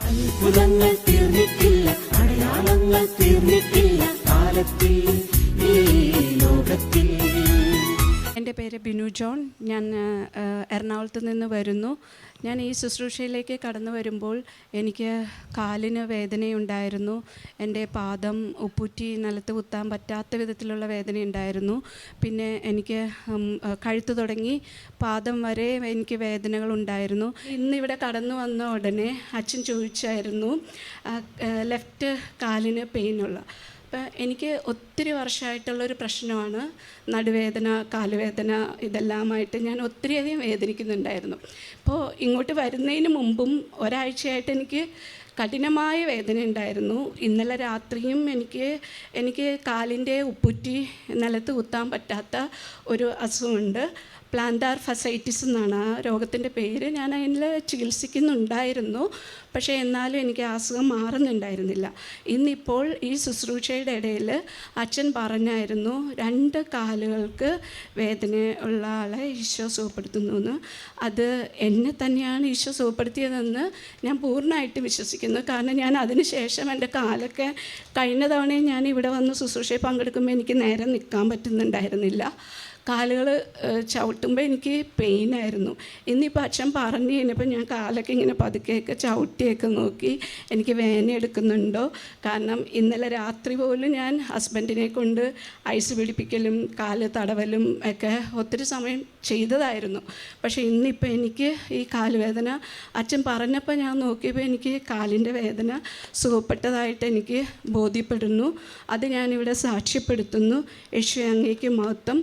അത്ഭുതങ്ങൾ തീർന്നിട്ടില്ല, അടയാളങ്ങൾ തീർന്നിട്ടില്ല കാലത്തിൽ ഈ ലോകത്തിൽ. എൻ്റെ പേര് ബിനു ജോൺ. ഞാൻ എറണാകുളത്ത് നിന്ന് വരുന്നു. ഞാൻ ഈ ശുശ്രൂഷയിലേക്ക് കടന്നു വരുമ്പോൾ എനിക്ക് കാലിന് വേദനയുണ്ടായിരുന്നു. എൻ്റെ പാദം ഉപ്പൂറ്റി നിലത്ത് കുത്താൻ പറ്റാത്ത വിധത്തിലുള്ള വേദനയുണ്ടായിരുന്നു. പിന്നെ എനിക്ക് കഴുത്ത് തുടങ്ങി പാദം വരെ എനിക്ക് വേദനകളുണ്ടായിരുന്നു. ഇന്നിവിടെ കടന്നു വന്ന ഉടനെ അച്ഛൻ ചോദിച്ചായിരുന്നു ലെഫ്റ്റ് കാലിന് പെയിനുള്ള. അപ്പം എനിക്ക് ഒത്തിരി വർഷമായിട്ടുള്ളൊരു പ്രശ്നമാണ് നടുവേദന, കാലുവേദന. ഇതെല്ലാമായിട്ട് ഞാൻ ഒത്തിരിയധികം വേദനിക്കുന്നുണ്ടായിരുന്നു. അപ്പോൾ ഇങ്ങോട്ട് വരുന്നതിന് മുമ്പും ഒരാഴ്ചയായിട്ട് എനിക്ക് കഠിനമായ വേദന ഉണ്ടായിരുന്നു. ഇന്നലെ രാത്രിയും എനിക്ക് കാലിൻ്റെ ഉപ്പുറ്റി നിലത്ത് കുത്താൻ പറ്റാത്ത ഒരു അസുഖമുണ്ട്. പ്ലാന്റാർ ഫസൈറ്റിസ് എന്നാണ് ആ രോഗത്തിൻ്റെ പേര്. ഞാൻ അതിൽ ചികിത്സിക്കുന്നുണ്ടായിരുന്നു. പക്ഷേ എന്നാലും എനിക്ക് ആ അസുഖം മാറുന്നുണ്ടായിരുന്നില്ല. ഇന്നിപ്പോൾ ഈ ശുശ്രൂഷയുടെ ഇടയിൽ അച്ഛൻ പറഞ്ഞായിരുന്നു 2 കാലുകൾക്ക് വേദന ഉള്ള ആളെ ഈശോ സുഖപ്പെടുത്തുന്നു എന്ന്. അത് എന്നെ തന്നെയാണ് ഈശോ സുഖപ്പെടുത്തിയതെന്ന് ഞാൻ പൂർണ്ണമായിട്ട് വിശ്വസിക്കുന്നു. കാരണം ഞാൻ അതിന് ശേഷം എൻ്റെ കാലൊക്കെ കഴിഞ്ഞ തവണയും ഞാൻ ഇവിടെ വന്ന് ശുശ്രൂഷയിൽ പങ്കെടുക്കുമ്പോൾ എനിക്ക് നേരെ നിൽക്കാൻ പറ്റുന്നുണ്ടായിരുന്നില്ല. കാലുകൾ ചവിട്ടുമ്പോൾ എനിക്ക് പെയിനായിരുന്നു. ഇന്നിപ്പോൾ അച്ഛൻ പറഞ്ഞു കഴിഞ്ഞപ്പോൾ ഞാൻ കാലൊക്കെ ഇങ്ങനെ പതുക്കെയൊക്കെ ചവിട്ടിയൊക്കെ നോക്കി എനിക്ക് വേദന എടുക്കുന്നുണ്ടോ. കാരണം ഇന്നലെ രാത്രി പോലും ഞാൻ ഹസ്ബൻഡിനെ കൊണ്ട് ഐസ് പിടിപ്പിക്കലും കാല് തടവലും ഒക്കെ ഒത്തിരി സമയം ചെയ്തതായിരുന്നു. പക്ഷേ ഇന്നിപ്പോൾ എനിക്ക് ഈ കാലുവേദന അച്ഛൻ പറഞ്ഞപ്പോൾ ഞാൻ നോക്കിയപ്പോൾ എനിക്ക് കാലിൻ്റെ വേദന സുഖപ്പെട്ടതായിട്ട് എനിക്ക് ബോധ്യപ്പെടുന്നു. അത് ഞാനിവിടെ സാക്ഷ്യപ്പെടുത്തുന്നു. യേശുവേ അങ്ങേക്ക് മഹത്വം.